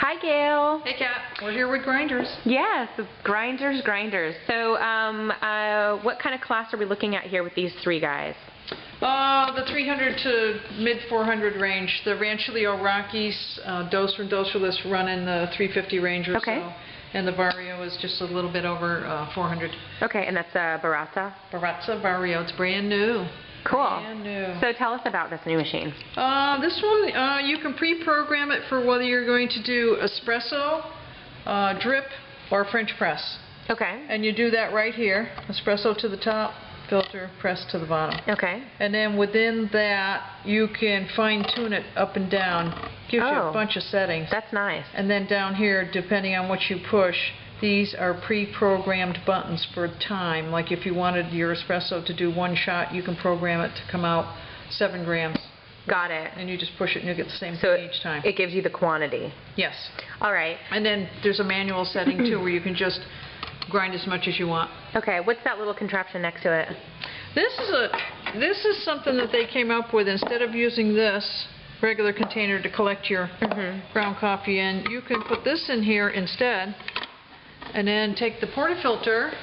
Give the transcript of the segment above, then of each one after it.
Hi, Gail. Hey, Kat. We're here with grinders. Yes, grinders. So, what kind of class are we looking at here with these three guys? The 300 to mid 400 range. The Rancilio Rockies, Doser and Doserless run in the 350 range or so. And the Vario is just a little bit over 400. Okay, and that's Baratza? Baratza Vario. It's brand new. Cool. Brand new. So tell us about this new machine. This one, you can pre-program it for whether you're going to do espresso, drip, or French press. Okay. And you do that right here. Espresso to the top, filter, press to the bottom. Okay. And then within that, you can fine-tune it up and down. Gives you a bunch of settings. That's nice. And then down here, depending on what you push, these are pre-programmed buttons for time. Like if you wanted your espresso to do one shot, you can program it to come out 7 grams. Got it. And you just push it and you get the same thing each time. It gives you the quantity. Yes. All right. And then there's a manual setting too where you can just grind as much as you want. Okay. What's that little contraption next to it? This is something that they came up with. Instead of using this regular container to collect your ground coffee in, you can put this in here instead. And then take the portafilter,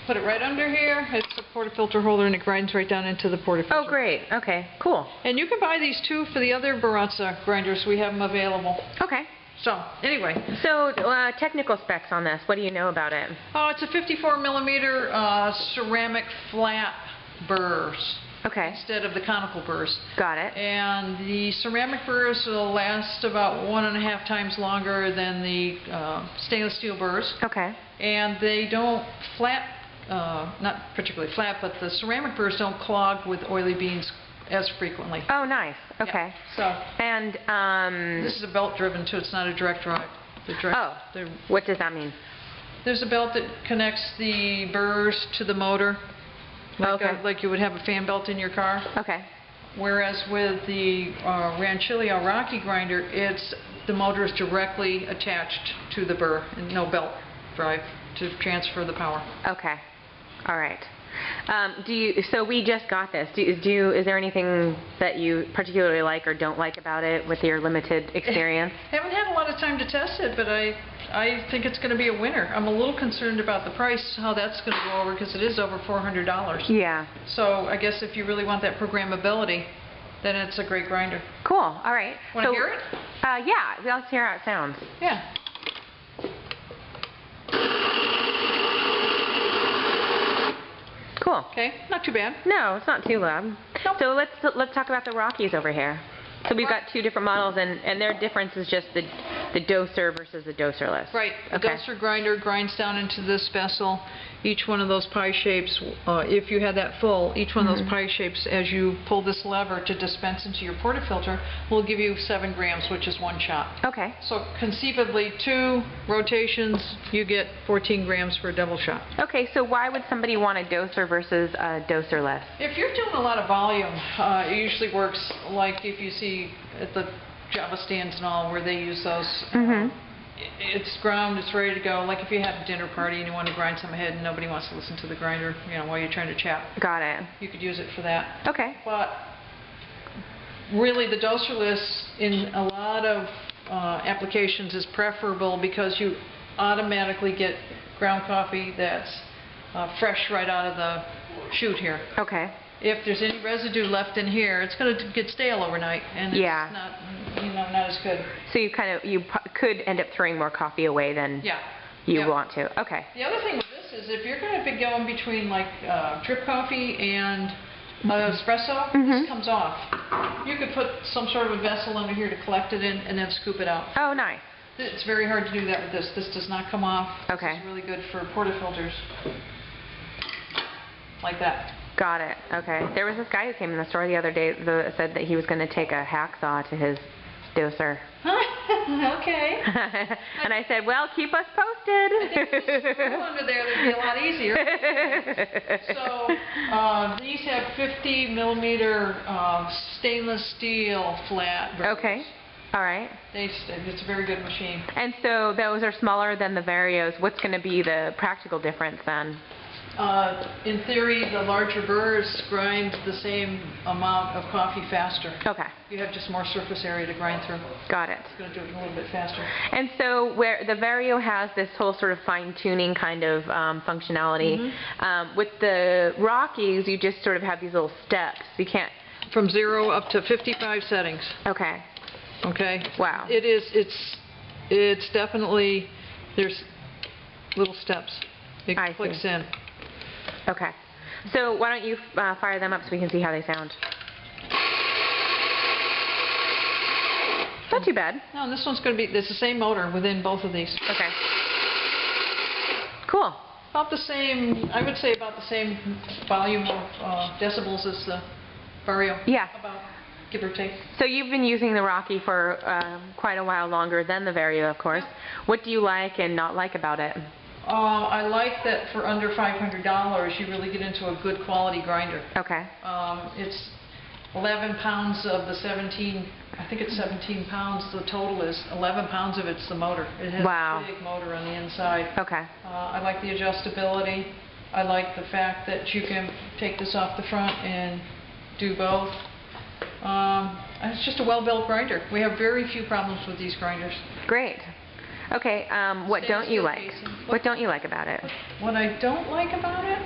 put it right under here. It's a portafilter holder and it grinds right down into the portafilter. Oh, great. Okay, cool. And you can buy these too for the other Baratza grinders. We have them available. Okay. So, anyway. So, technical specs on this. What do you know about it? Oh, it's a 54 millimeter ceramic flat burrs. Okay. Instead of the conical burrs. Got it. And the ceramic burrs will last about 1.5 times longer than the stainless steel burrs. Okay. And they don't not particularly flat, but the ceramic burrs don't clog with oily beans as frequently. Oh, nice. Okay. Yeah. So. And this is a belt driven too. It's not a direct drive. What does that mean? There's a belt that connects the burrs to the motor. Like you would have a fan belt in your car. Okay. Whereas with the Rancilio Rocky grinder, the motor is directly attached to the burr and no belt drive to transfer the power. Okay. All right. So we just got this. Is there anything that you particularly like or don't like about it with your limited experience? I haven't had a lot of time to test it, but I think it's going to be a winner. I'm a little concerned about the price, how that's going to go over, because it is over $400. Yeah. So I guess if you really want that programmability, then it's a great grinder. Cool. All right. Want to hear it? Yeah. Let's hear how it sounds. Yeah. Cool. Okay. Not too bad. No, it's not too loud. Nope. So let's talk about the Rockies over here. So we've got two different models, and their difference is just the doser versus the doserless. Right. The doser grinder grinds down into this vessel. Each one of those pie shapes, if you had that full, each one of those pie shapes, as you pull this lever to dispense into your portafilter, will give you 7 grams, which is 1 shot. Okay. So conceivably, 2 rotations, you get 14 grams for a double shot. Okay, so why would somebody want a doser versus a doserless? If you're doing a lot of volume, it usually works like if you see at the Java stands and all where they use those. It's ground, it's ready to go. Like if you have a dinner party and you want to grind some ahead and nobody wants to listen to the grinder, while you're trying to chat. Got it. You could use it for that. Okay. But really the doserless in a lot of applications is preferable because you automatically get ground coffee that's fresh right out of the chute here. Okay. If there's any residue left in here, it's going to get stale overnight, and it's not as good. So you could end up throwing more coffee away than you want to. Okay. The other thing with this is if you're going to be going between like drip coffee and espresso, this comes off. You could put some sort of a vessel under here to collect it in, and then scoop it out. Oh, nice. It's very hard to do that with this. This does not come off. Okay. This is really good for portafilters. Like that. Got it. Okay. There was this guy who came in the store the other day that said that he was going to take a hacksaw to his doser. Okay. And I said, well, keep us posted. I think if there's a screw under there, that'd be a lot easier. So these have 50 millimeter stainless steel flat burrs. Okay. All right. It's a very good machine. And so those are smaller than the Varios. What's going to be the practical difference then? In theory, the larger burrs grind the same amount of coffee faster. Okay. You have just more surface area to grind through. Got it. It's going to do it a little bit faster. And so where the Vario has this whole sort of fine-tuning kind of functionality, with the Rockies, you just sort of have these little steps. You can't... From 0 up to 55 settings. Okay. Okay? Wow. It's definitely, there's little steps. It clicks in. Okay. So why don't you fire them up so we can see how they sound? Not too bad. No, and this one's going to be, there's the same motor within both of these. Okay. Cool. About the same, I would say about the same volume of decibels as the Vario. Yeah. About, give or take. So you've been using the Rocky for quite a while longer than the Vario, of course. Yeah. What do you like and not like about it? I like that for under $500 you really get into a good quality grinder. Okay. It's 11 pounds of the 17, I think it's 17 pounds, the total is 11 pounds of it's the motor. It has a big motor on the inside. Okay. I like the adjustability. I like the fact that you can take this off the front and do both. And it's just a well-built grinder. We have very few problems with these grinders. Great. Okay, what don't you like? What don't you like about it? What I don't like about it?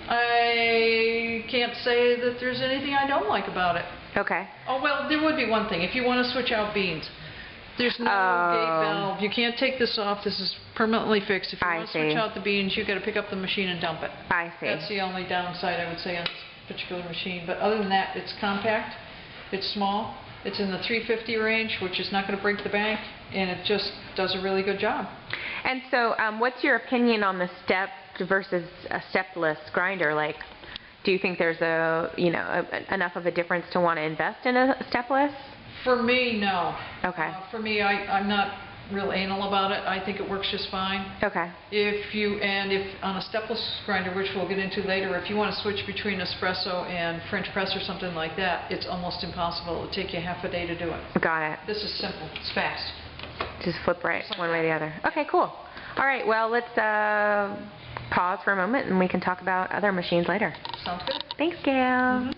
I can't say that there's anything I don't like about it. Okay. Oh, well, there would be one thing. If you want to switch out beans, there's no gate valve. You can't take this off. This is permanently fixed. If you want to switch out the beans, you've got to pick up the machine and dump it. I see. That's the only downside, I would say, on this particular machine. But other than that, it's compact, it's small, it's in the 350 range, which is not going to break the bank, and it just does a really good job. And so what's your opinion on the stepped versus a stepless grinder? Like, do you think there's enough of a difference to want to invest in a stepless? For me, no. Okay. For me, I'm not real anal about it. I think it works just fine. Okay. If on a stepless grinder, which we'll get into later, if you want to switch between espresso and French press or something like that, it's almost impossible. It'll take you half a day to do it. Got it. This is simple. It's fast. Just flip right one way or the other. Okay, cool. All right, well, let's pause for a moment and we can talk about other machines later. Sounds good. Thanks, Gail.